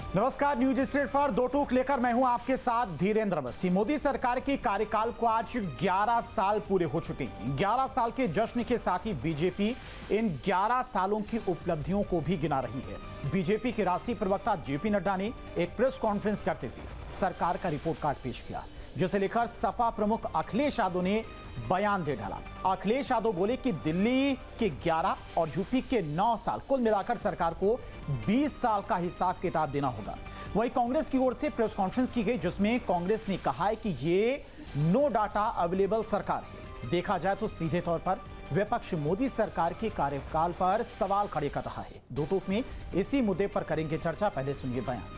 नमस्कार, news street पर दो टूक लेकर मैं हूं आपके साथ धीरेन्द्र अवस्थी। मोदी सरकार के कार्यकाल को आज 11 साल पूरे हो चुके हैं। 11 साल के जश्न के साथ ही बीजेपी इन 11 सालों की उपलब्धियों को भी गिना रही है। बीजेपी के राष्ट्रीय प्रवक्ता जेपी नड्डा ने एक प्रेस कॉन्फ्रेंस करते हुए सरकार का रिपोर्ट कार्ड पेश किया, जिसे लेकर सपा प्रमुख अखिलेश यादव ने बयान दे डाला। अखिलेश यादव बोले कि दिल्ली के 11 और यूपी के 9 साल कुल मिलाकर सरकार को 20 साल का हिसाब किताब देना होगा। वहीं कांग्रेस की ओर से प्रेस कॉन्फ्रेंस की गई, जिसमें कांग्रेस ने कहा है कि ये नो डाटा अवेलेबल सरकार है। देखा जाए तो सीधे तौर पर विपक्ष मोदी सरकार के कार्यकाल पर सवाल खड़े कर रहा है। दो टूक में इसी मुद्दे पर करेंगे चर्चा। पहले सुनिए बयान।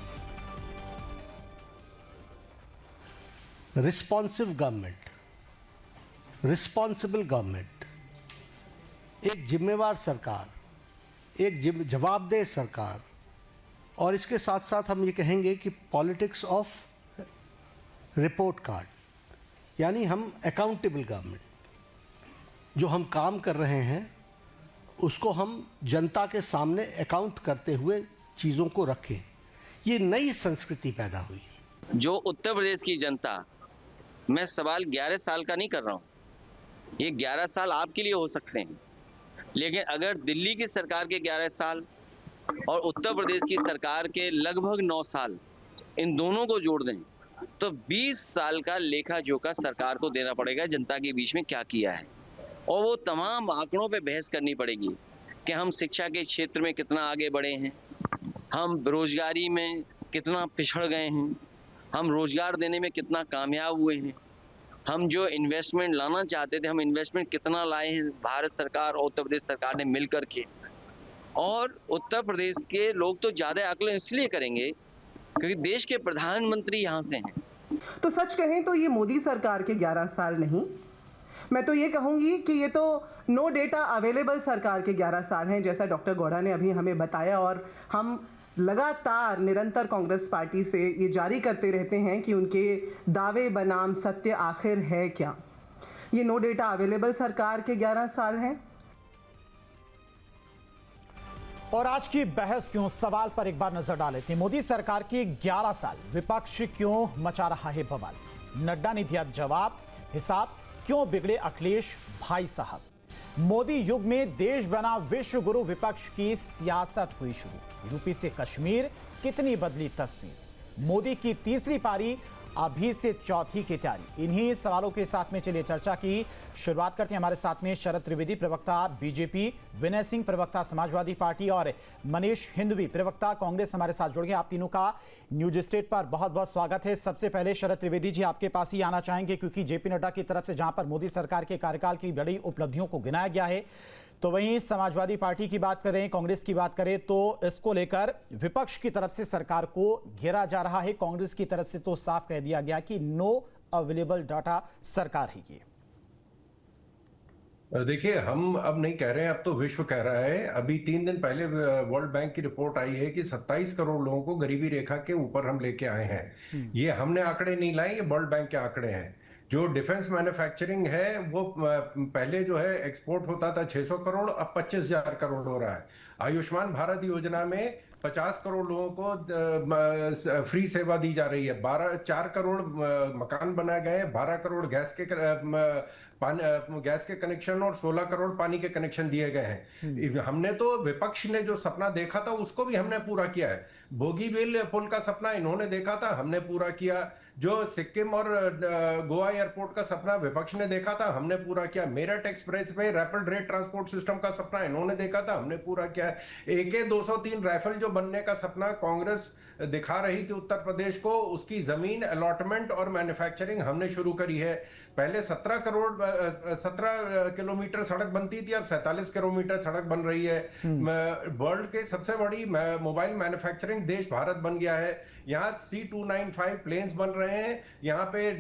रिस्पॉन्सिव गवर्नमेंट, रिस्पॉन्सिबल गवर्नमेंट, एक जिम्मेवार सरकार, एक जवाबदेह सरकार, और इसके साथ साथ हम ये कहेंगे कि पॉलिटिक्स ऑफ रिपोर्ट कार्ड, यानी हम अकाउंटेबल गवर्नमेंट। जो हम काम कर रहे हैं उसको हम जनता के सामने अकाउंट करते हुए चीज़ों को रखें। ये नई संस्कृति पैदा हुई। जो उत्तर प्रदेश की जनता, मैं सवाल 11 साल का नहीं कर रहा हूँ, ये 11 साल आपके लिए हो सकते हैं, लेकिन अगर दिल्ली की सरकार के 11 साल और उत्तर प्रदेश की सरकार के लगभग 9 साल, इन दोनों को जोड़ दें तो 20 साल का लेखा जोखा सरकार को देना पड़ेगा जनता के बीच में क्या किया है। और वो तमाम आंकड़ों पे बहस करनी पड़ेगी कि हम शिक्षा के क्षेत्र में कितना आगे बढ़े हैं, हम बेरोजगारी में कितना पिछड़ गए हैं, हम रोजगार देने में कितना कामयाब हुए हैं, हम जो इन्वेस्टमेंट लाना चाहते थे हम इन्वेस्टमेंट कितना लाए हैं भारत सरकार और उत्तर प्रदेश सरकार ने मिल करके। और उत्तर प्रदेश के लोग तो ज़्यादा आकलन इसलिए करेंगे क्योंकि देश के प्रधानमंत्री यहाँ से हैं। तो सच कहें तो ये मोदी सरकार के 11 साल नहीं, मैं तो ये कहूँगी कि ये तो नो डेटा अवेलेबल सरकार के 11 साल हैं, जैसा डॉक्टर गौड़ा ने अभी हमें बताया। और हम लगातार निरंतर कांग्रेस पार्टी से ये जारी करते रहते हैं कि उनके दावे बनाम सत्य आखिर है क्या। ये नो डेटा अवेलेबल सरकार के 11 साल हैं। और आज की बहस क्यों सवाल पर एक बार नजर डाले थे। मोदी सरकार के 11 साल विपक्ष क्यों मचा रहा है बवाल? नड्डा ने दिया जवाब। हिसाब क्यों बिगड़े अखिलेश भाई साहब? मोदी युग में देश बना विश्व गुरु, विपक्ष की सियासत हुई शुरू। यूपी से कश्मीर कितनी बदली तस्वीर? मोदी की तीसरी पारी अभी से चौथी की तैयारी। इन्हीं सवालों के साथ में चलिए चर्चा की शुरुआत करते हैं। हमारे साथ में शरद त्रिवेदी, प्रवक्ता बीजेपी, विनय सिंह, प्रवक्ता समाजवादी पार्टी, और मनीष हिंदवी, प्रवक्ता कांग्रेस, हमारे साथ जुड़ गए। आप तीनों का न्यूज स्टेट पर बहुत बहुत स्वागत है। सबसे पहले शरद त्रिवेदी जी, आपके पास ही आना चाहेंगे, क्योंकि जेपी नड्डा की तरफ से जहां पर मोदी सरकार के कार्यकाल की बड़ी उपलब्धियों को गिनाया गया है, तो वहीं समाजवादी पार्टी की बात करें, कांग्रेस की बात करें, तो इसको लेकर विपक्ष की तरफ से सरकार को घेरा जा रहा है। कांग्रेस की तरफ से तो साफ कह दिया गया कि नो अवेलेबल डाटा सरकार है ये। देखिए, हम अब नहीं कह रहे हैं, अब तो विश्व कह रहा है। अभी 3 दिन पहले वर्ल्ड बैंक की रिपोर्ट आई है कि 27 करोड़ लोगों को गरीबी रेखा के ऊपर हम लेके आए हैं। ये हमने आंकड़े नहीं लाए, ये वर्ल्ड बैंक के आंकड़े हैं। जो डिफेंस मैन्युफैक्चरिंग है वो पहले जो है एक्सपोर्ट होता था 600 करोड़, अब 25,000 करोड़ हो रहा है। आयुष्मान भारत योजना में 50 करोड़ लोगों को फ्री सेवा दी जा रही है। 4 करोड़ मकान बनाए गए हैं, 12 करोड़ गैस के कनेक्शन और 16 करोड़ पानी के कनेक्शन दिए गए हैं। हमने तो विपक्ष ने जो सपना देखा था उसको भी हमने पूरा किया है। बोगीबील पुल का सपना इन्होंने देखा था, हमने पूरा किया। जो सिक्किम और गोवा एयरपोर्ट का सपना विपक्ष ने देखा था, हमने पूरा किया। मेरठ एक्सप्रेस पे रैपिड रेल ट्रांसपोर्ट सिस्टम का सपना इन्होंने देखा था, हमने पूरा किया। AK 203 राइफल जो बनने का सपना कांग्रेस दिखा रही थी उत्तर प्रदेश को, उसकी जमीन अलॉटमेंट और मैन्युफैक्चरिंग हमने शुरू करी है। पहले 17 किलोमीटर सड़क बनती थी, अब 47 किलोमीटर सड़क बन रही है। वर्ल्ड के सबसे बड़ी मोबाइल मैन्युफैक्चरिंग देश भारत बन गया है। यहाँ C295 प्लेन्स बन रहे हैं, यहाँ पे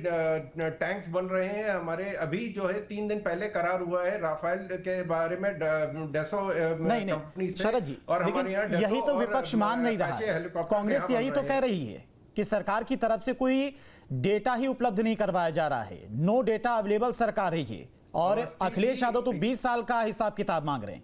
टैंक्स बन रहे हैं हमारे। अभी जो है 3 दिन पहले करार हुआ है राफेल के बारे में डेसो कंपनी से। शरद जी, और हमारे यहाँ यही तो विपक्ष मान नहीं रहा है। कांग्रेस यही तो कह रही है कि सरकार की तरफ से कोई डेटा ही उपलब्ध नहीं करवाया जा रहा है। नो डेटा अवेलेबल सरकार है ये, और अखिलेश यादव तो 20 साल का हिसाब किताब मांग रहे हैं।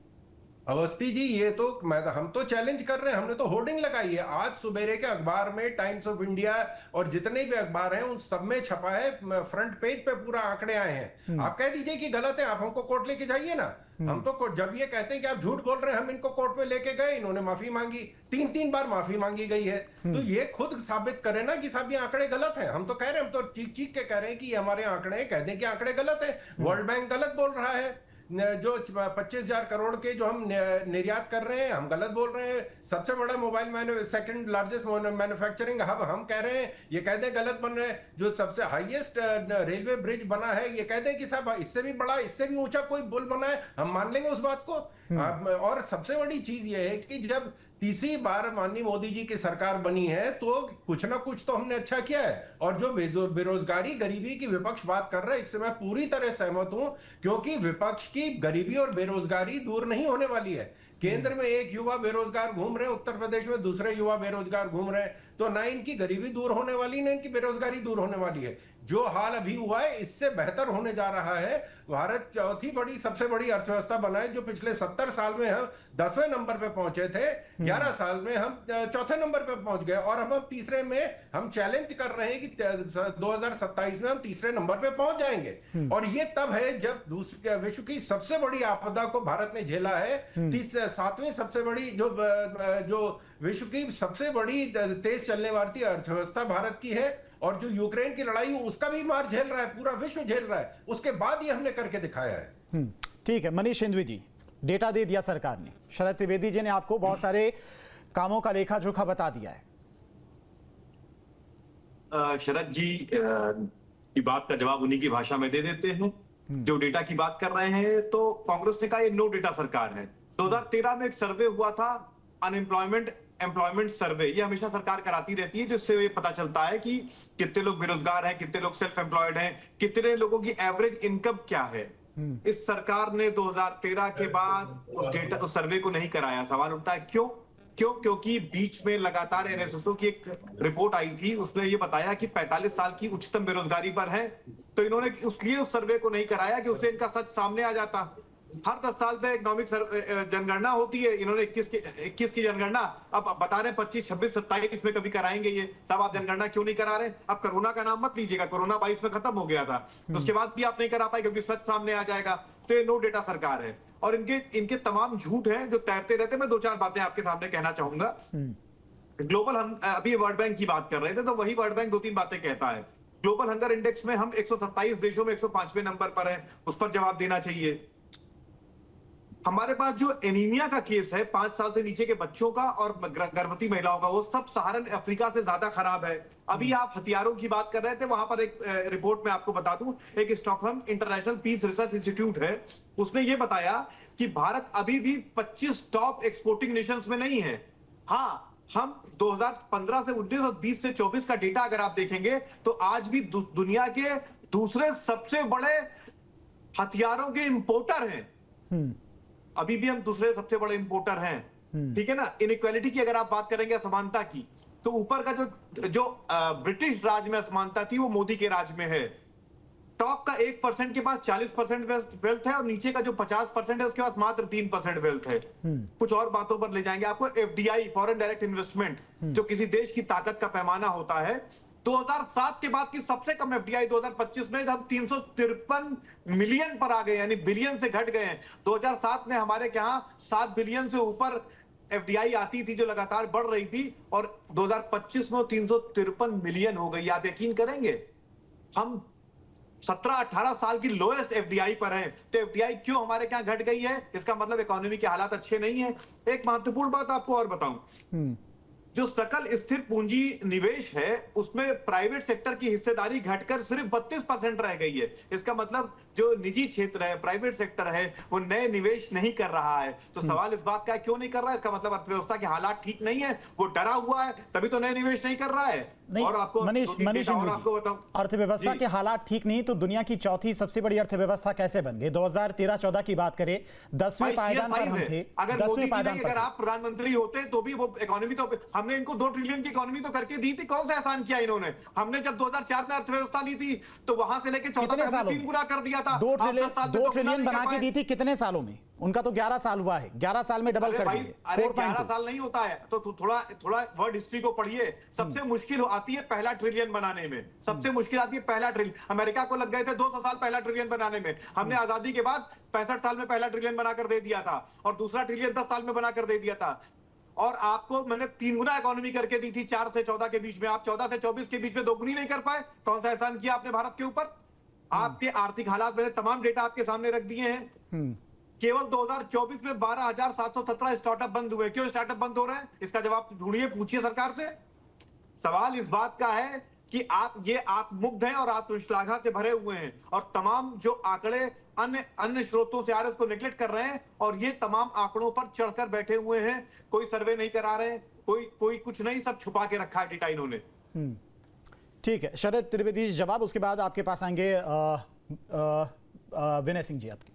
अवस्थी जी, ये तो हम तो चैलेंज कर रहे हैं, हमने तो होर्डिंग लगाई है। आज सुबेरे के अखबार में, टाइम्स ऑफ इंडिया और जितने भी अखबार हैं उन सब में छपा है, फ्रंट पेज पे पूरा आंकड़े आए हैं। आप कह दीजिए कि गलत है, आप हमको कोर्ट लेके जाइए ना। हम तो जब ये कहते हैं कि आप झूठ बोल रहे हैं, हम इनको कोर्ट में लेके गए, इन्होंने माफी मांगी, 3 बार माफी मांगी गई है। तो ये खुद साबित करे ना कि साहब ये आंकड़े गलत हैं। हम तो कह रहे हैं, हम तो चीख चीख के कह रहे हैं कि ये हमारे आंकड़े, कह दें कि आंकड़े गलत है। वर्ल्ड बैंक गलत बोल रहा है, जो 25,000 करोड़ के जो हम निर्यात कर रहे हैं, हम गलत बोल रहे हैं। सबसे बड़ा mobile second largest manufacturing hub हम कह रहे हैं, ये कह दें गलत बन रहे हैं। जो सबसे हाईएस्ट रेलवे ब्रिज बना है, ये कह दें कि साहब इससे भी बड़ा, इससे भी ऊंचा कोई पुल बना है, हम मान लेंगे उस बात को। और सबसे बड़ी चीज ये है कि जब तीसरी बार माननीय मोदी जी की सरकार बनी है तो कुछ ना कुछ तो हमने अच्छा किया है। और जो बेरोजगारी, गरीबी की विपक्ष बात कर रहा है, इससे मैं पूरी तरह सहमत हूं, क्योंकि विपक्ष की गरीबी और बेरोजगारी दूर नहीं होने वाली है। केंद्र में एक युवा बेरोजगार घूम रहे हैं, उत्तर प्रदेश में दूसरे युवा बेरोजगार घूम रहे हैं, तो ना इनकी गरीबी दूर होने वाली, ना इनकी बेरोजगारी दूर होने वाली है। जो हाल अभी हुआ है इससे बेहतर होने जा रहा है। भारत चौथी बड़ी, सबसे बड़ी अर्थव्यवस्था बना है, जो पिछले 70 साल में हम 10वें नंबर पे पहुंचे थे, 11 साल में हम चौथे नंबर पे पहुंच गए, और हम अब तीसरे में हम चैलेंज कर रहे हैं कि 2027 में हम तीसरे नंबर पे पहुंच जाएंगे। और ये तब है जब विश्व की सबसे बड़ी आपदा को भारत ने झेला है। 7वीं सबसे बड़ी, जो विश्व की सबसे बड़ी तेज चलने वाली अर्थव्यवस्था भारत की है, और जो यूक्रेन की लड़ाई उसका भी मार झेल रहा है, पूरा विश्व झेल रहा है, उसके बाद ये हमने करके दिखाया है। ठीक है मनीष हिंदवी जी, डेटा दे दिया सरकार ने, शरद त्रिवेदी जी ने आपको बहुत सारे कामों का लेखा जोखा बता दिया है। शरद जी की बात का जवाब उन्हीं की भाषा में दे देते हैं। जो डेटा की बात कर रहे हैं, तो कांग्रेस ने कहा ये नो डेटा सरकार है। 2013 में एक सर्वे हुआ था, अनएम्प्लॉयमेंट एम्प्लॉयमेंट सर्वे, ये हमेशा सरकार कराती रहती है, जिससे ये पता चलता है कि कितने लोग बेरोजगार हैं, कितने लोग सेल्फ एम्प्लॉयड हैं, कितने लोगों की एवरेज इनकम क्या है। इस सरकार ने 2013 के बाद उस सर्वे को नहीं कराया। सवाल उठता है क्योंकि बीच में लगातार एनएसएसओ की एक रिपोर्ट आई थी, उसने ये बताया कि 45 साल की उच्चतम बेरोजगारी पर है, तो इन्होंने इसलिए उस सर्वे को नहीं कराया कि उससे इनका सच सामने आ जाता। हर 10 साल पे इकोनॉमिक जनगणना होती है, इन्होंने 21 की जनगणना अब बता रहे 25, 26, 27 में कभी कराएंगे। ये सब आप जनगणना क्यों नहीं करा रहे? अब कोरोना का नाम मत लीजिएगा, कोरोना 22 में खत्म हो गया था, उसके बाद भी आप नहीं करा पाए क्योंकि सच सामने आ जाएगा। तो ये नो डेटा सरकार है, और इनके तमाम झूठ हैं जो तैरते रहते। मैं 2-4 बातें आपके सामने कहना चाहूंगा। ग्लोबल, हम अभी वर्ल्ड बैंक की बात कर रहे थे, तो वही वर्ल्ड बैंक 2-3 बातें कहता है। ग्लोबल हंगर इंडेक्स में हम 127 देशों में 105वें नंबर पर है, उस पर जवाब देना चाहिए। हमारे पास जो एनीमिया का केस है 5 साल से नीचे के बच्चों का और गर्भवती महिलाओं का, वो सब सहारन अफ्रीका से ज्यादा खराब है। अभी आप हथियारों की बात कर रहे थे, वहां पर एक रिपोर्ट में आपको बता दूं, एक Stockholm international peace research institute है, उसने ये बताया कि भारत अभी भी 25 टॉप एक्सपोर्टिंग नेशंस में नहीं है। हाँ, हम 2015 से 19 और 20 से 24 का डेटा अगर आप देखेंगे तो आज भी दुनिया के दूसरे सबसे बड़े हथियारों के इंपोर्टर हैं। अभी भी हम दूसरे सबसे बड़े इंपोर्टर हैं, ठीक है ना। इनइक्वालिटी की अगर आप बात करेंगे, असमानता की, तो ऊपर का जो ब्रिटिश राज में असमानता थी वो मोदी के राज में है। टॉप का 1% के पास 40% वेल्थ है, और नीचे का जो 50% है उसके पास मात्र 3% वेल्थ है। कुछ और बातों पर ले जाएंगे आपको। एफडीआई, फॉरेन डायरेक्ट इन्वेस्टमेंट, जो किसी देश की ताकत का पैमाना होता है, 2007 के बाद की सबसे कम एफडीआई 2025 में हम 353 मिलियन पर आ गए, यानी बिलियन से घट गए हैं। 2007 में हमारे यहाँ 7 बिलियन से ऊपर एफडीआई आती थी जो लगातार बढ़ रही थी, और 2025 में 353 मिलियन हो गई। आप यकीन करेंगे, हम 17-18 साल की लोएस्ट एफडीआई पर हैं। तो एफडीआई क्यों हमारे यहाँ घट गई है? इसका मतलब इकोनॉमी के हालात अच्छे नहीं है। एक महत्वपूर्ण बात आपको और बताऊं, जो सकल स्थिर पूंजी निवेश है उसमें प्राइवेट सेक्टर की हिस्सेदारी घटकर सिर्फ 32% रह गई है। इसका मतलब जो निजी क्षेत्र है, प्राइवेट सेक्टर है, वो नए निवेश नहीं कर रहा है। तो सवाल इस बात का क्यों नहीं कर रहा है? इसका मतलब अर्थव्यवस्था के हालात ठीक नहीं है, वो डरा हुआ है, तभी तो नए निवेश नहीं कर रहा है। नहीं, और आपको मनीष आपको बताऊं, अर्थव्यवस्था के हालात ठीक नहीं तो दुनिया की चौथी सबसे बड़ी अर्थव्यवस्था कैसे बन गई? 2013-14 की बात करें, 10वें पायदान पर हम थे। अगर मोदी जी नहीं, अगर आप प्रधानमंत्री होते तो भी वो इकोनॉमी, तो हमने इनको 2 ट्रिलियन की इकोनॉमी तो करके दी थी। कौन सा एहसान किया इन्होंने? हमने जब 2004 में अर्थव्यवस्था ली थी तो वहां से लेकर 14 तक 3 गुना कर दिया था। 2 ट्रिलियन बना के दी थी कितने सालों में? उनका तो 11 साल हुआ है, 11 साल में डबल अरे कर भाई, दिए। अरे 4.2 11 साल नहीं होता है तो थोड़ा थोड़ा वर्ड हिस्ट्री को पढ़िए। सबसे मुश्किल आती है पहला ट्रिलियन बनाने में, सबसे मुश्किल आती है पहला ट्रिलियन। अमेरिका को लग गए थे 200 साल पहला ट्रिलियन बनाने में, हमने आजादी के बाद 65 साल में पहला ट्रिलियन बनाकर दे दिया था, और दूसरा ट्रिलियन 10 साल में बनाकर दे दिया था। और आपको मैंने 3 गुना इकोनॉमी करके दी थी 4 से 14 के बीच में, आप 14 से 24 के बीच में 2 गुनी नहीं कर पाए। कौन सा एहसान किया आपने भारत के ऊपर? आपके आर्थिक हालात मैंने तमाम डेटा आपके सामने रख दिए हैं। केवल 2024 में 12,717 स्टार्टअप बंद हुए। क्यों स्टार्टअप बंद हो रहे हैं? इसका जवाब ढूंढिए, पूछिए सरकार से। सवाल इस बात का है कि आप ये आत्ममुग्ध हैं और आत्मश्लाघा से भरे हुए हैं, और तमाम जो आंकड़े अन्य स्रोतों से आ रहे हैं उसको नेग्लेक्ट कर रहे हैं, और ये तमाम आंकड़ों पर चढ़कर बैठे हुए हैं। कोई सर्वे नहीं करा रहे, कोई कुछ नहीं, सब छुपा के रखा है डेटा इन्होंने। ठीक है, शरद त्रिवेदी जवाब, उसके बाद आपके पास आएंगे विनय सिंह जी आपकी।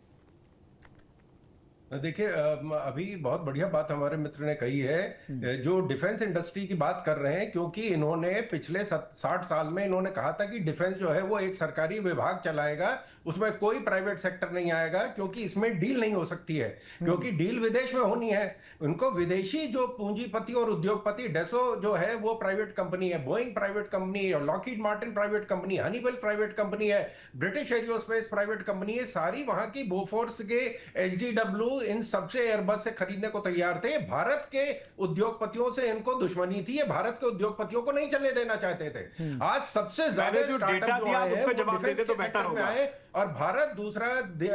देखिए, अभी बहुत बढ़िया बात हमारे मित्र ने कही है, जो डिफेंस इंडस्ट्री की बात कर रहे हैं, क्योंकि इन्होंने पिछले 60 साल में इन्होंने कहा था कि डिफेंस जो है वो एक सरकारी विभाग चलाएगा, उसमें कोई प्राइवेट सेक्टर नहीं आएगा, क्योंकि इसमें डील नहीं हो सकती है, क्योंकि डील विदेश में होनी है। उनको विदेशी जो पूंजीपति और उद्योगपति, डेसो जो है वो प्राइवेट कंपनी है, बोइंग प्राइवेट कंपनी है, Lockheed Martin private company, Honeywell private company है, ब्रिटिश एरोस्पेस प्राइवेट कंपनी है, सारी वहां की बोफोर्स के, एचडीडब्ल्यू, इन सबसे एयरबस से खरीदने को तैयार थे। भारत के उद्योगपतियों से इनको दुश्मनी थी, ये भारत के उद्योगपतियों को नहीं चलने देना चाहते थे। आज सबसे ज्यादा जो डेटा दिया उस पे जवाब देते तो बेहतर होगा। और भारत दूसरा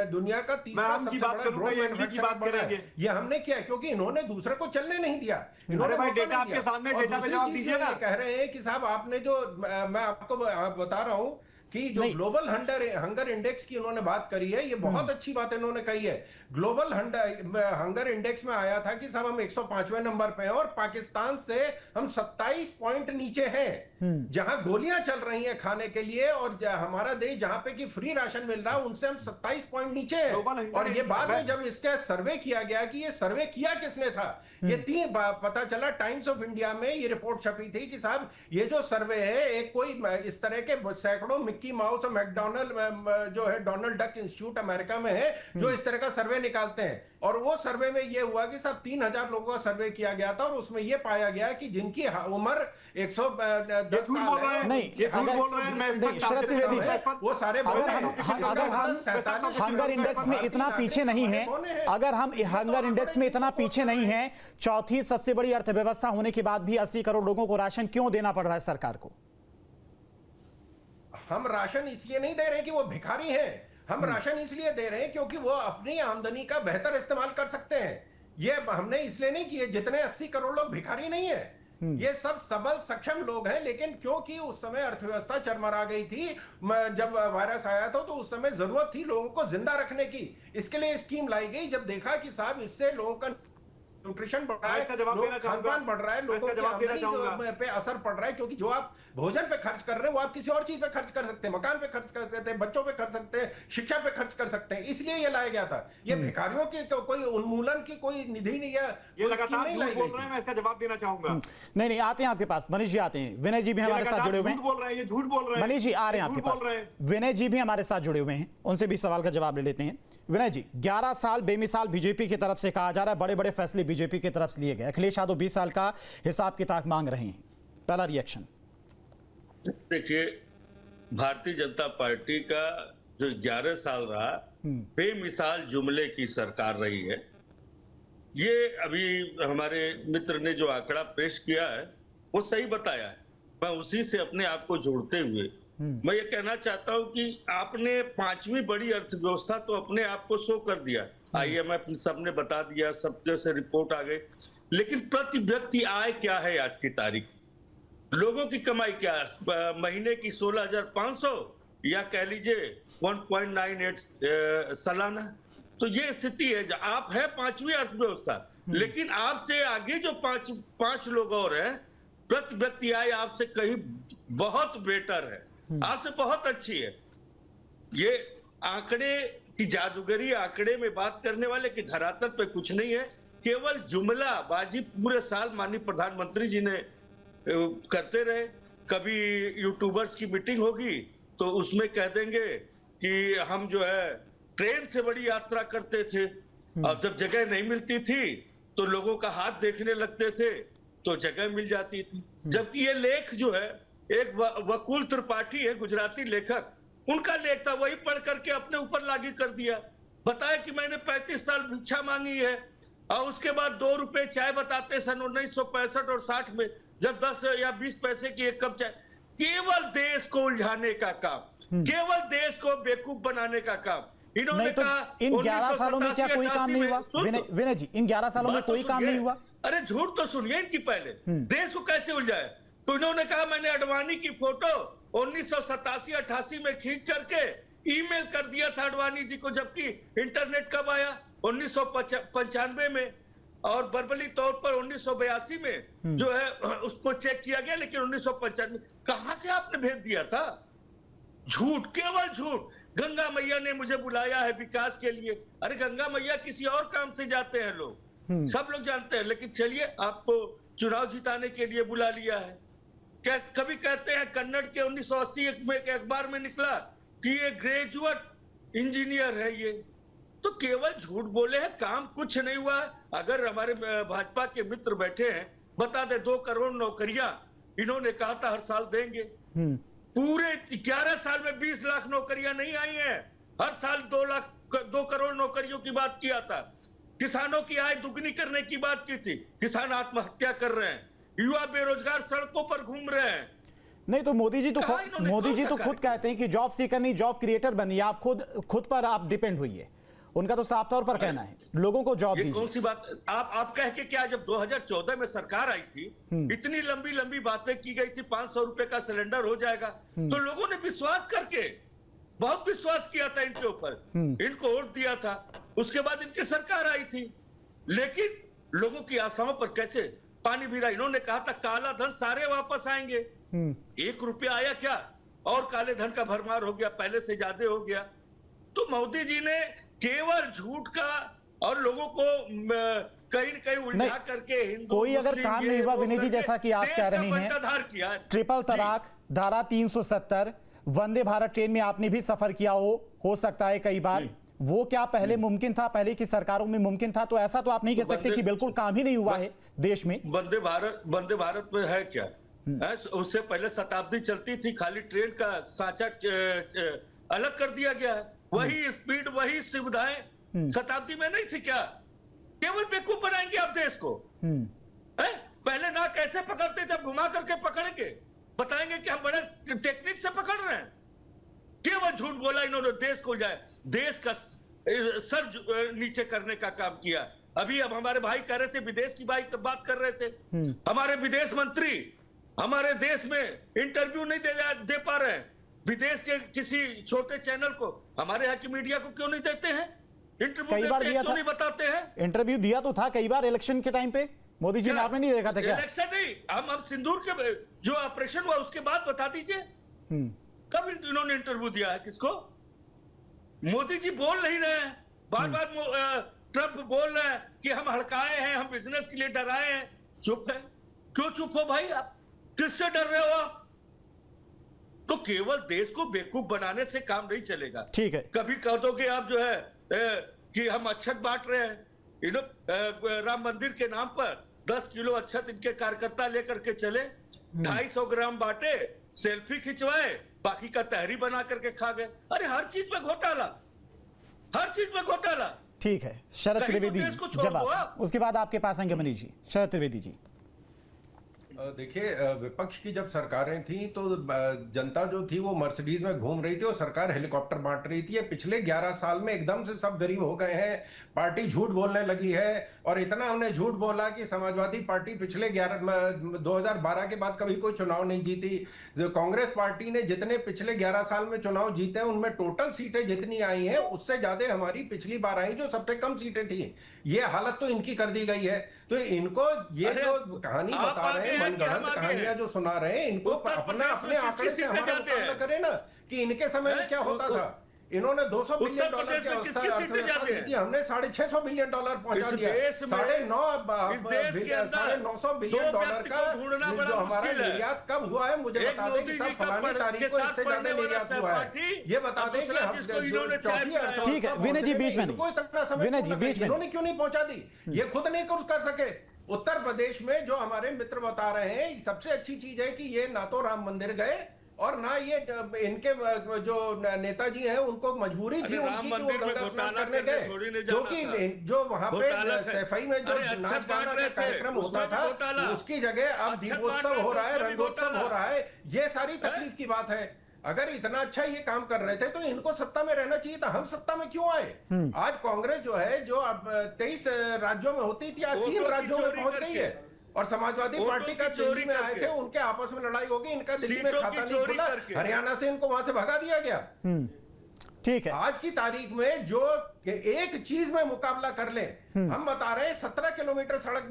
दुनिया का तीसरा सबसे बड़ा ग्रोथ मैन्युफैक्चरर। ये हमने किया क्योंकि इन्होंने दूसरे को चलने नहीं दिया। अरे भाई, डेटा आपके सामने, डेटा पे जवाब दीजिए ना। कह रहे हैं कि साहब आपने जो, मैं आपको बता रहा हूं कि जो ग्लोबल हंगर इंडेक्स की उन्होंने बात करी है, ये बहुत अच्छी बात इन्होंने कही है। ग्लोबल हंगर इंडेक्स में आया था कि साहब हम 105वें नंबर पे हैं, और पाकिस्तान से हम 27 पॉइंट नीचे हैं। जहां गोलियां चल रही हैं खाने के लिए, और हमारा देश जहां पे कि फ्री राशन मिल रहा है, उनसे हम 27 पॉइंट नीचे हैं। और ये बाद में जब इसका सर्वे किया गया कि ये सर्वे किया किसने था, ये 3 पता चला, टाइम्स ऑफ इंडिया में ये रिपोर्ट छपी थी कि साहब ये जो सर्वे है, एक कोई इस तरह के सैकड़ों मिक्की माउस और मैकडोनल्ड जो है डोनाल्ड डक इंस्टीट्यूट अमेरिका में है, जो इस तरह का सर्वे निकालते हैं। और वो सर्वे में ये हुआ कि साहब 3000 लोगों का सर्वे किया गया था, और उसमें ये पाया गया कि जिनकी उम्र 110 साल है। नहीं, ये झूठ बोल रहे हैं। मैं शरद त्रिवेदी, वो सारे अगर हम हंगर इंडेक्स में इतना पीछे नहीं है, अगर हम हंगर इंडेक्स में इतना पीछे नहीं है, चौथी सबसे बड़ी अर्थव्यवस्था होने के बाद भी 80 करोड़ लोगों को राशन क्यों देना पड़ रहा है सरकार को? हम राशन इसलिए नहीं दे रहे कि वो भिखारी हैं, हम राशन इसलिए दे रहे हैं क्योंकि वो अपनी आमदनी का बेहतर इस्तेमाल कर सकते हैं। ये हमने इसलिए नहीं किए, जितने 80 करोड़ लोग भिखारी नहीं है, ये सब सबल सक्षम लोग हैं, लेकिन क्योंकि उस समय अर्थव्यवस्था चरमरा गई थी, जब वायरस आया था, तो उस समय जरूरत थी लोगों को जिंदा रखने की, इसके लिए स्कीम लाई गई। जब देखा कि साहब इससे लोगों का न्यूट्रिशन बढ़ रहा है, खान-पान बढ़ रहा है, लोगों की आमदनी पे असर पड़ रहा है, क्योंकि जो आप भोजन पे खर्च कर रहे हैं वो आप किसी और चीज पे खर्च कर सकते हैं, मकान पे खर्च कर सकते हैं, बच्चों पे खर्च सकते हैं, शिक्षा पे खर्च कर सकते हैं। इसलिए ये लाया गया था। ये भिखारियों की कोई उन्मूलन की कोई निधि नहीं है, ये लगातार झूठ बोल रहे हैं। मैं इसका जवाब देना चाहूंगा। नहीं, आते हैं आपके पास, मनीष जी आते हैं। विनय जी भी हमारे साथ जुड़े हुए हैं। बोल रहे हैं, ये झूठ बोल रहे हैं। मनीष जी आ रहे हैं आपके पास, विनय जी भी हमारे साथ जुड़े हुए हैं, उनसे भी सवाल का जवाब ले लेते हैं। विनय जी, 11 साल बेमिसाल बीजेपी की तरफ से कहा जा रहा है, बड़े बड़े फैसले बीजेपी की तरफ से लिए गए, अखिलेश यादव 20 साल का हिसाब किताब मांग रहे हैं, पहला रिएक्शन? देखिए, भारतीय जनता पार्टी का जो 11 साल रहा, बेमिसाल जुमले की सरकार रही है। ये अभी हमारे मित्र ने जो आंकड़ा पेश किया है वो सही बताया है। मैं उसी से अपने आप को जोड़ते हुए मैं ये कहना चाहता हूं कि आपने 5वीं बड़ी अर्थव्यवस्था तो अपने आप को शो कर दिया, IMF सबने बता दिया, सब जैसे रिपोर्ट आ गई, लेकिन प्रति व्यक्ति आय क्या है आज की तारीख? लोगों की कमाई क्या है? महीने की 16,500 या कह लीजिए 1.98 सालाना। तो ये स्थिति है। आप है 5वीं अर्थव्यवस्था, लेकिन आपसे आगे जो पांच लोग और हैं, प्रति व्यक्ति आय आपसे कहीं बहुत बेटर है, आपसे बहुत अच्छी है। ये आंकड़े की जादूगरी, आंकड़े में बात करने वाले की धरातल पे कुछ नहीं है, केवल जुमला बाजी पूरे साल माननीय प्रधानमंत्री जी ने करते रहे। कभी यूट्यूबर्स की मीटिंग होगी तो उसमें कह देंगे कि हम जो है ट्रेन से बड़ी यात्रा करते थे, और जब जगह नहीं मिलती थी तो लोगों का हाथ देखने लगते थे तो जगह मिल जाती थी। जबकि ये लेख जो है, एक वकुल त्रिपाठी है गुजराती लेखक, उनका लेख था, वही पढ़ करके अपने ऊपर लागू कर दिया। बताया कि मैंने 35 साल भिक्षा मांगी है, और उसके बाद 2 रुपए चाय बताते सन 1965 और 60 में, जब 10 या 20 पैसे की एक कप चाय। केवल देश को उलझाने का काम, केवल देश को बेवकूफ बनाने का काम इन्होंने नहीं तो कहा। इन 11 सालों में क्या कोई काम नहीं हुआ? विनय जी, इन 11 सालों में कोई काम नहीं हुआ? अरे झूठ तो सुनिए इनकी पहले, देश को कैसे उलझाए। तो इन्होंने कहा मैंने अडवाणी की फोटो 1987-88 में खींच करके ईमेल कर दिया था अडवाणी जी को, जबकि इंटरनेट कब आया? 1995 में, और बर्बली तौर पर 1982 में जो है उसको चेक किया गया, लेकिन 1995 कहां से आपने भेज दिया था? झूठ, केवल झूठ। गंगा मैया ने मुझे बुलाया है विकास के लिए। अरे गंगा मैया किसी और काम से जाते हैं लोग, सब लोग जानते हैं। लेकिन चलिए, आपको चुनाव जिताने के लिए बुला लिया है। कभी कहते हैं कन्नड़ के 1980 में एक अखबार में निकला कि ये ग्रेजुएट इंजीनियर है। ये तो केवल झूठ बोले हैं, काम कुछ नहीं हुआ है। अगर हमारे भाजपा के मित्र बैठे हैं, बता दे 2 करोड़ नौकरियां इन्होंने कहा था हर साल देंगे। पूरे 11 साल में 20 लाख नौकरियां नहीं आई हैं। हर साल 2 करोड़ नौकरियों की बात किया था। किसानों की आय दुगनी करने की बात की थी। किसान आत्महत्या कर रहे हैं, युवा बेरोजगार सड़कों पर घूम रहे हैं। नहीं तो मोदी जी तो खुद कहते हैं कि जॉब सीकर नहीं जॉब क्रिएटर बनिए। आप खुद पर आप डिपेंड हुई। उनका तो साफ तौर पर कहना है लोगों को जॉब दीजिए। कौन सी बात आप कह के क्या? जब 2014 में सरकार आई थी, इतनी लंबी लंबी बातें की गई थी, 500 रुपए का सिलेंडर हो जाएगा, तो लोगों ने विश्वास करके बहुत विश्वास किया था इनके ऊपर, इनको वोट दिया था। उसके बाद इनकी सरकार आई थी, लेकिन लोगों की आशाओं पर कैसे पानी फिरा। इन्होंने कहा था काला धन सारे वापस आएंगे। 1 रुपया आया क्या? और काले धन का भरमार हो गया, पहले से ज्यादा हो गया। तो मोदी जी ने केवल झूठ का और लोगों को कहीं न कहीं उलझा करके हिंदू कोई अगर काम नहीं हुआ विनय जी, जैसा कि आप कह रहे हैं, ट्रिपल तलाक, धारा 370, वंदे भारत ट्रेन में आपने भी सफर किया हो सकता है कई बार, वो क्या पहले मुमकिन था? पहले की सरकारों में मुमकिन था? तो ऐसा तो आप नहीं कह सकते कि बिल्कुल काम ही नहीं हुआ है देश में। वंदे भारत में है क्या? उससे पहले शताब्दी चलती थी, खाली ट्रेन का सांचा अलग कर दिया गया है। वही स्पीड, वही सुविधाएं शताब्दी में नहीं थी क्या? केवल बेवकूफ बनाएंगे आप देश को। पहले ना कैसे पकड़ते थे, अब घुमा करके पकड़ेंगे, बताएंगे कि हम बड़े टेक्निक से पकड़ रहे हैं। केवल झूठ बोला इन्होंने, देश को जाए, देश का सर नीचे करने का काम किया। अभी अब हमारे भाई कह रहे थे, विदेश की बात कर रहे थे, हमारे विदेश मंत्री हमारे देश में इंटरव्यू नहीं दे पा रहे हैं। विदेश के किसी छोटे चैनल को, हमारे यहाँ की मीडिया को क्यों नहीं देते हैं इंटरव्यू? कई बार दिया था, नहीं बताते हैं। इंटरव्यू दिया तो था कई बार इलेक्शन के टाइम पे मोदी जी ने, आपने नहीं देखा था क्या? इलेक्शन नहीं, हम सिंदूर के जो ऑपरेशन हुआ उसके बाद बता दीजिए कब इन्होंने इंटरव्यू दिया है किसको? मोदी जी बोल नहीं रहे हैं, बार बार ट्रंप बोल रहे हैं कि हम हड़काए हैं, हम बिजनेस के लिए डराए हैं। चुप है, क्यों चुप हो भाई? आप किससे डर रहे हो आप? तो केवल देश को बेवकूफ बनाने से काम नहीं चलेगा। ठीक है, कभी कह दो कि आप जो है कि हम अच्छत बांट रहे हैं, राम मंदिर के नाम पर 10 किलो अच्छत इनके कार्यकर्ता लेकर के चले, 250 ग्राम बांटे, सेल्फी खिंचवाए, बाकी का तहरी बना करके खा गए। अरे हर चीज में घोटाला, हर चीज में घोटाला। ठीक है, शरद त्रिवेदी जवाब, उसके बाद आपके पास आएंगे मनीष जी। शरद त्रिवेदी जी, देखिए, विपक्ष की जब सरकारें थी तो जनता जो थी वो मर्सिडीज में घूम रही थी और सरकार हेलीकॉप्टर बांट रही थी। ये पिछले 11 साल में एकदम से सब गरीब हो गए हैं, पार्टी झूठ बोलने लगी है। और इतना हमने झूठ बोला कि समाजवादी पार्टी पिछले 2012 के बाद कभी कोई चुनाव नहीं जीती। कांग्रेस पार्टी ने जितने पिछले 11 साल में चुनाव जीते हैं उनमें टोटल सीटें जितनी आई हैं उससे ज्यादा हमारी पिछली बार आई जो सबसे कम सीटें थी। ये हालत तो इनकी कर दी गई है। तो इनको ये जो कहानी बता रहे हैं, मनगढ़ंत कहानियां जो सुना रहे हैं, इनको अपने आंकड़े से हमारा मुकाबला करें ना कि इनके समय में क्या होता था। इन्होंने 200 बिलियन उत्तर डॉलर प्रदेश में की किसकी सीटें अर्थव्यवस्था जाती दी हैं? थी, हमने 650 बिलियन डॉलर पहुंचा इस दिया। देश में, 9.5 इस देश के अंदर 950 बिलियन दो डॉलर व्यक्ति का को ढूंढना बड़ा जो हमारा मुश्किल है। निर्यात कब हुआ है मुझे एक बता दें मोदी कि जी साहब का फलानी के तारीख को साथ इससे ज्यादा पढ़ने वाला निर्यात हुआ है। सहपाठी, ये बता और दें कि दूसरा हम जिसको इन्होंने चाय चौथी पिलाया। ठीक है, विनय जी, बीच में नहीं। इनको इतना समय विनय क्यों जी, लगा? बीच में इन्होंने क्यों नहीं पहुंचा दी? ये खुद नहीं कर सके। उत्तर प्रदेश में जो हमारे मित्र बता रहे हैं, सबसे अच्छी चीज है कि ये ना तो राम मंदिर गए और ना ये इनके जो नेताजी हैं उनको मजबूरी थी अरे राम उनकी कि वो मंदिर में गंगा स्नान घोटाला करने करने थोड़ी नहीं गए, जाना क्योंकि था। जो वहां पे घोटाला है। सैफई में जो अरे अच्छा नाच गाना बांट का रहे थे, कार्यक्रम होता उसमें भी था, घोटाला। उसकी जगह अब अच्छा दीपोत्सव बांट हो रहे रहा है, थे, उसमें भी रंगोत्सव घोटाला। हो रहा है। ये सारी तकलीफ की बात है। अगर इतना अच्छा ये काम कर रहे थे तो इनको सत्ता में रहना चाहिए था। हम सत्ता में क्यों आए? आज कांग्रेस जो है, जो अब 23 राज्यों में होती थी, आज 3 राज्यों में पहुंच गई है। और समाजवादी पार्टी का दिल्ली में आए थे, उनके आपस में लड़ाई हो गई, इनका दिल्ली में खाता नहीं खुला, हरियाणा से इनको वहां से भगा दिया गया। ठीक है, आज की तारीख में जो एक चीज में मुकाबला कर ले, हम बता रहे हैं 17 किलोमीटर सड़क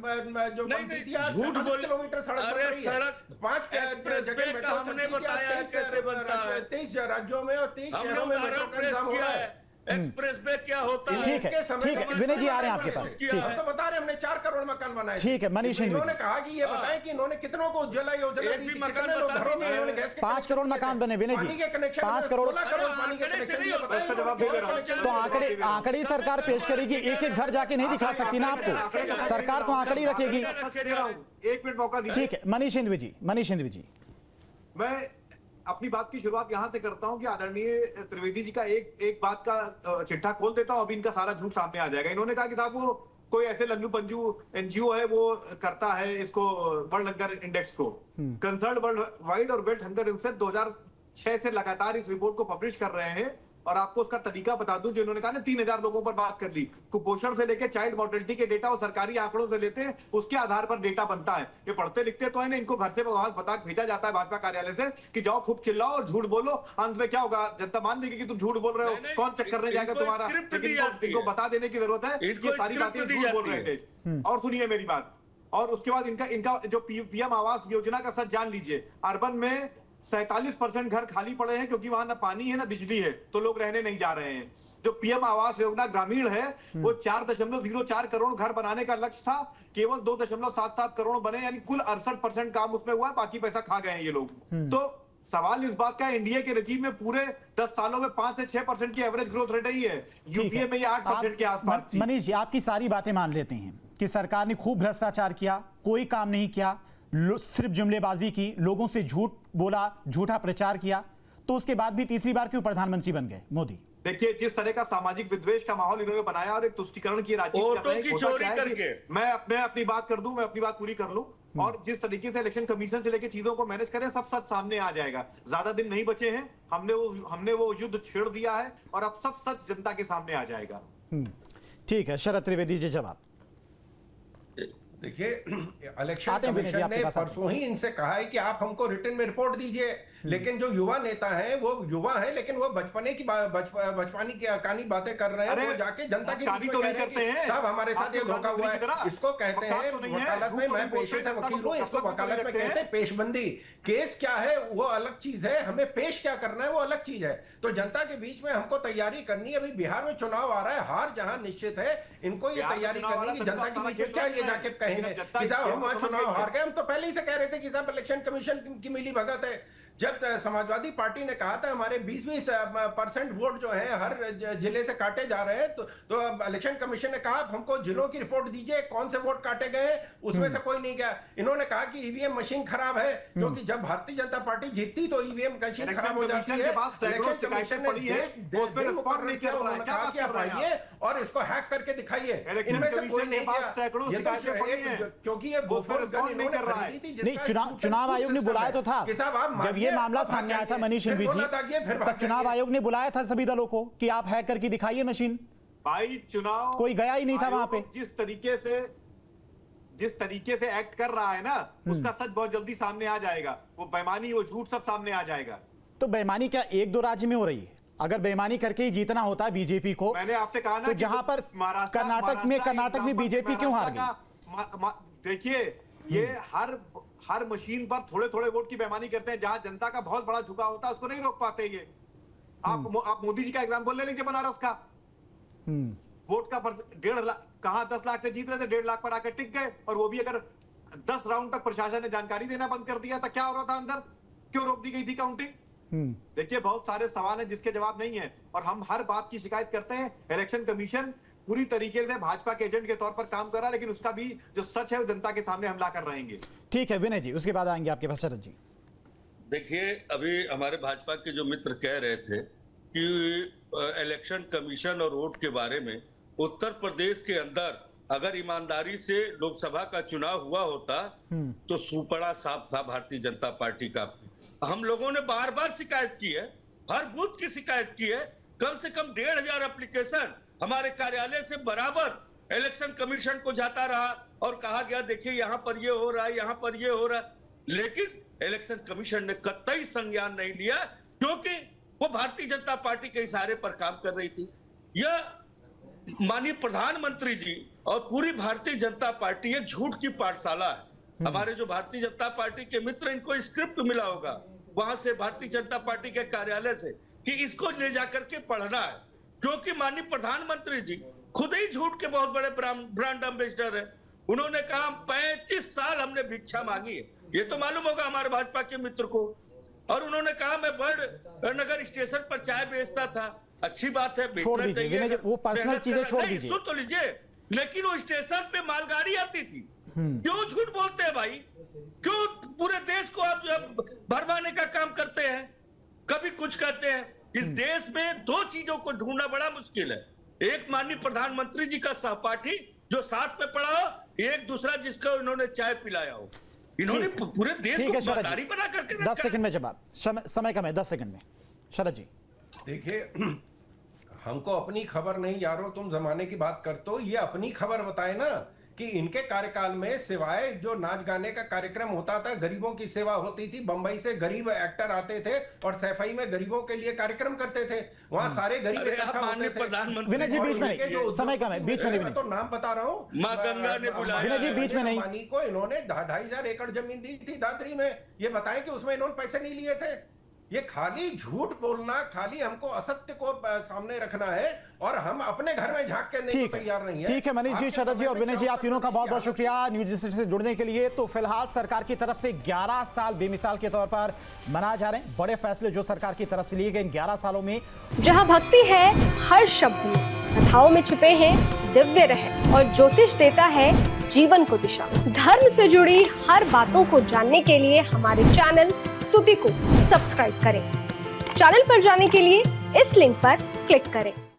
जो बनती थी, आज झूठ 47 बोल- किलोमीटर सड़क बन अरे रही है। सड़क 5 एक्सप्रेस जगह वे मेट्रो का हमने चलती थी, बताया है कैसे बनता है। 23 राज्यों में और 23 हमने शहरों में उदाहरण मेट्रो का पेश इंतजाम हो किया रहा है। है। एक्सप्रेस वे क्या होता है? ठीक है, ठीक है, विनय जी आ रहे हैं आपके पास। ठीक हम है, तो बता रहे हैं, हमने 4 करोड़ मकान बनाए। ठीक है, मनीष सिंह इन्होंने जी। कहा कि ये बताएं कि इन्होंने कितनों को उज्ज्वला योजना एक दी भी थी, मकान कितने लोग बता घरों में दीजिए। इन्होंने गैस के 5 करोड़ कनेक्शन मकान बने, विनय जी। पानी के कनेक्शन 5 करोड़। 16 करोड़ पानी के आंकड़े से कनेक्शन नहीं दिए, होता। बताइए इसका जवाब दे दे रहा हूं। तो आंकड़े सरकार पेश करेगी, एक एक घर जाके नहीं दिखा सकती ना आपको। सरकार तो आंकड़े ही रखेगी। एक मिनट मौका दीजिए। ठीक है, मनीष हिंदवी जी, मनीष हिंदवी जी। मैं अपनी बात की शुरुआत यहां से करता हूं कि आदरणीय त्रिवेदी जी का एक बात का चिट्ठा खोल देता हूं, अभी इनका सारा झूठ सामने आ जाएगा। इन्होंने कहा कि साहब वो कोई ऐसे लल्लू पंजू एनजीओ है, वो करता है इसको वर्ल्ड हंगर इंडेक्स को। कंसर्न वर्ल्ड वाइड और वेल्थ हंगर इंडेक्स 2006 से लगातार इस रिपोर्ट को पब्लिश कर रहे हैं। और आपको उसका तरीका बता दूं, जो इन्होंने कहा ना 3000 लोगों पर बात कर ली, कुपोषण से लेकर चाइल्ड मोर्टेलिटी के डेटा वो सरकारी आंकड़ों से लेते हैं, उसके आधार पर डेटा बनता है। ये पढ़ते लिखते तो है ना, इनको घर से बता भेजा जाता है भाजपा कार्यालय से कि जाओ खूब चिल्लाओ और झूठ बोलो, अंत में क्या होगा, जनता मान लेगी कि तुम झूठ बोल रहे हो, कौन चेक करने जाएगा तुम्हारा। लेकिन इनको बता देने की जरूरत है कि सारी बातें झूठ बोल रहे थे। और सुनिए मेरी बात, और उसके बाद इनका जो पीएम आवास योजना का सच जान लीजिए। अर्बन में 47% घर खाली पड़े हैं क्योंकि वहां ना पानी है ना बिजली है, तो लोग रहने नहीं जा रहे हैं। जो पीएम आवास योजना ग्रामीण है, वो 4.04 करोड़ घर बनाने का लक्ष्य था, केवल 2.77 करोड़ बने, यानी कुल 68% काम उसमें हुआ है, बाकी पैसा खा गए हैं ये लोग। तो सवाल इस बात का है, इंडिया के रजीम में पूरे 10 सालों में 5 से 6% की एवरेज ग्रोथ रेट रही है, यूपीए में ये 8% के आसपास थी। मनीष जी, आपकी सारी बातें मान लेते हैं कि सरकार ने खूब भ्रष्टाचार किया, कोई काम नहीं किया, सिर्फ जुमलेबाजी की, लोगों से झूठ बोला, झूठा प्रचार किया, तो उसके बाद भी तीसरी बार क्यों प्रधानमंत्री बन गए मोदी? देखिए, जिस तरह का सामाजिक विद्वेष का माहौल इन्होंने बनाया और एक तुष्टीकरण की राजनीति कर रहे हैं, होता चोरी क्या है कि करके। मैं अपनी बात कर दूं, मैं अपनी बात पूरी कर लूं, और जिस तरीके से इलेक्शन कमीशन से लेकर चीजों को मैनेज करें, सब सच सामने आ जाएगा। ज्यादा दिन नहीं बचे हैं, हमने वो युद्ध छेड़ दिया है और अब सब सच जनता के सामने आ जाएगा। ठीक है, शरद त्रिवेदी जी जवाब। देखिए, इलेक्शन आते हैं विनय जी, कमीशन आपके ने पास आते हैं। परसों ही इनसे कहा है कि आप हमको रिटर्न में रिपोर्ट दीजिए, लेकिन जो युवा नेता हैं, वो युवा हैं, लेकिन वो बचपने की बचपनी की अकानी बातें कर रहे हैं। अरे, वो जाके जनता के अकानी बीच तो में नहीं कह रहे करते हैं हैं। कि साहब हमारे साथ ये आपके धोखा हुआ प्रधानमंत्री की है। तरह। इसको कहते वकालत हैं तो नहीं है, वकालत में, झूठ मैं नहीं बोलते, पेशे से जनता वकील को हूँ, इसको वकालत वकालत में करते कहते हैं हैं। पेशबंदी। केस क्या है वो अलग चीज है, हमें पेश क्या करना है वो अलग चीज है। तो जनता के बीच में हमको तैयारी करनी है। अभी बिहार में चुनाव आ रहा है, हार जहां निश्चित है, इनको ये बिहार में तैयारी चुनाव आ रहा करनी है, है। जनता के बीच में क्या ये जाके कहेंगे कि साहब हम वहां चुनाव हार गए। हम तो पहले ही से कह रहे थे कि साहब इलेक्शन कमीशन की मिली भगत है। जब समाजवादी पार्टी ने कहा था हमारे 20-20% वोट जो है हर जिले से काटे जा रहे हैं, तो इलेक्शन कमीशन ने कहा हमको जिलों की रिपोर्ट दीजिए, कौन से वोट काटे गए, उसमें से कोई नहीं गया। इन्होंने कहा कि ईवीएम मशीन खराब है, क्योंकि जब भारतीय जनता पार्टी जीतती तो ईवीएम मशीन खराब हो जाती है। इलेक्शन कमीशन ने मुकर्रर किया, उन्होंने कहा कि आप आइए और इसको हैक करके दिखाइए। इनमें से कोई नहीं गया, ये तो क्योंकि ये बोफोर्स गन इन्होंने खरीदी थी। नहीं, चुनाव आयोग ने बुलाया तो था। जब ये मामला सामने आया था मनीष सिंघवी जी, तब चुनाव आयोग ने बुलाया था सभी दलों को कि आप हैक करके दिखाइए मशीन। भाई, चुनाव कोई गया ही नहीं था वहां पे। जिस तरीके से एक्ट कर रहा है ना, उसका सच बहुत जल्दी सामने आ जाएगा। वो बेईमानी, वो झूठ सब सामने आ जाएगा। तो बेईमानी क्या 1-2 राज्य में हो रही है? अगर बेईमानी करके ही जीतना होता है बीजेपी को, मैंने आपसे कहा ना, तो जहां पर कर्नाटक में बीजेपी क्यों हार गई? देखिए, ये हर मशीन पर थोड़े थोड़े वोट की बेईमानी करते हैं। जहां जनता का बहुत बड़ा झुकाव होता है, उसको नहीं रोक पाते ये। आप मोदी जी का एग्जाम्पल ले लीजिए बनारस का। वोट का 1.5 लाख, कहां 10 लाख से जीत रहे थे, 1.5 लाख पर आकर टिक गए। और वो भी अगर 10 राउंड तक प्रशासन ने जानकारी देना बंद कर दिया था, क्या हो रहा था अंदर, क्यों रोक दी गई थी काउंटिंग? देखिए बहुत सारे सवाल हैं जिसके जवाब नहीं है, और हम हर बात की शिकायत करते हैं। इलेक्शन कमीशन पूरी तरीके से भाजपा के एजेंट के तौर पर काम कर रहा है, लेकिन उसका भी जो सच है वो जनता के सामने हम ला कर रहेंगे। ठीक है विनय जी, उसके बाद आएंगे आपके पास शरद जी। देखिए अभी हमारे भाजपा के जो मित्र कह रहे थे कि इलेक्शन कमीशन और वोट के बारे में, उत्तर प्रदेश के अंदर अगर ईमानदारी से लोकसभा का चुनाव हुआ होता तो सुपड़ा साफ था भारतीय जनता पार्टी का। हम लोगों ने बार बार शिकायत की है, हर बूथ की शिकायत की है। कम से कम 1,500 एप्लीकेशन हमारे कार्यालय से बराबर इलेक्शन कमीशन को जाता रहा और कहा गया देखिए यहाँ पर ये हो रहा है, यहाँ पर ये हो रहा है, लेकिन इलेक्शन कमीशन ने कतई संज्ञान नहीं लिया, क्योंकि वो भारतीय जनता पार्टी के इशारे पर काम कर रही थी। यह माननीय प्रधानमंत्री जी और पूरी भारतीय जनता पार्टी एक झूठ की पाठशाला है। हमारे जो भारतीय जनता पार्टी के मित्र, इनको स्क्रिप्ट मिला होगा वहां से, भारतीय जनता पार्टी के कार्यालय से, कि इसको ले जाकर के पढ़ना है, क्योंकि माननीय प्रधानमंत्री जी खुद ही झूठ के बहुत बड़े ब्रांड एम्बेसडर है। उन्होंने कहा 35 साल हमने भिक्षा मांगी है, ये तो मालूम होगा हमारे भाजपा के मित्र को। और उन्होंने कहा मैं बड़ नगर स्टेशन पर चाय बेचता था। अच्छी बात है, छोड़ दीजिए विनय जी, वो पर्सनल चीजें छोड़ दीजिए। सुन तो लीजिए, लेकिन वो स्टेशन पे मालगाड़ी आती थी। क्यों झूठ बोलते हैं भाई? क्यों पूरे देश को आप भरमाने का काम करते हैं? कभी कुछ कहते हैं। इस देश में दो चीजों को ढूंढना बड़ा मुश्किल है, एक माननीय प्रधानमंत्री जी का सहपाठी जो साथ में पड़ा हो, एक दूसरा जिसको इन्होंने चाय पिलाया हो। इन्होंने पूरे देश को ईमानदारी बना करके 10 सेकंड में जवाब, समय कम है, 10 सेकंड में शरद जी। देखिए हमको अपनी खबर नहीं यारो, तुम जमाने की बात करते हो, ये अपनी खबर बताए ना कि इनके कार्यकाल में सिवाय जो नाच गाने का कार्यक्रम होता था, गरीबों की सेवा होती थी। बंबई से गरीब एक्टर आते थे और सैफई में गरीबों के लिए कार्यक्रम करते थे, वहां सारे गरीब इकट्ठा होते थे। विनय जी बीच में नहीं, समय कम है, बीच में नहीं। तो नाम बता रहा हूँ, मां गंगा ने बुलाया। विनय जी बीच में नहीं। पानी को इन्होंने 2,500 एकड़ जमीन दी थी दादरी में, ये बताएं कि उसमें इन्होंने पैसे नहीं लिए थे। ये खाली झूठ बोलना, खाली हमको असत्य को सामने रखना है, और हम अपने घर में झांक के नहीं तैयार नहीं है। ठीक है मनीष जी, शरद जी और विनय जी, आप तीनों का बहुत बहुत शुक्रिया न्यूज सिटी से जुड़ने के लिए। तो फिलहाल सरकार की तरफ से 11 साल बेमिसाल के तौर पर मनाए जा रहे हैं। बड़े फैसले जो सरकार की तरफ से लिए गए इन 11 सालों में, जहां भक्ति है हर शब्द में, कथाओं में छिपे हैं दिव्य रहस्य, और ज्योतिष देता है जीवन को दिशा। धर्म से जुड़ी हर बातों को जानने के लिए हमारे चैनल स्तुति को सब्सक्राइब करें। चैनल पर जाने के लिए इस लिंक पर क्लिक करें।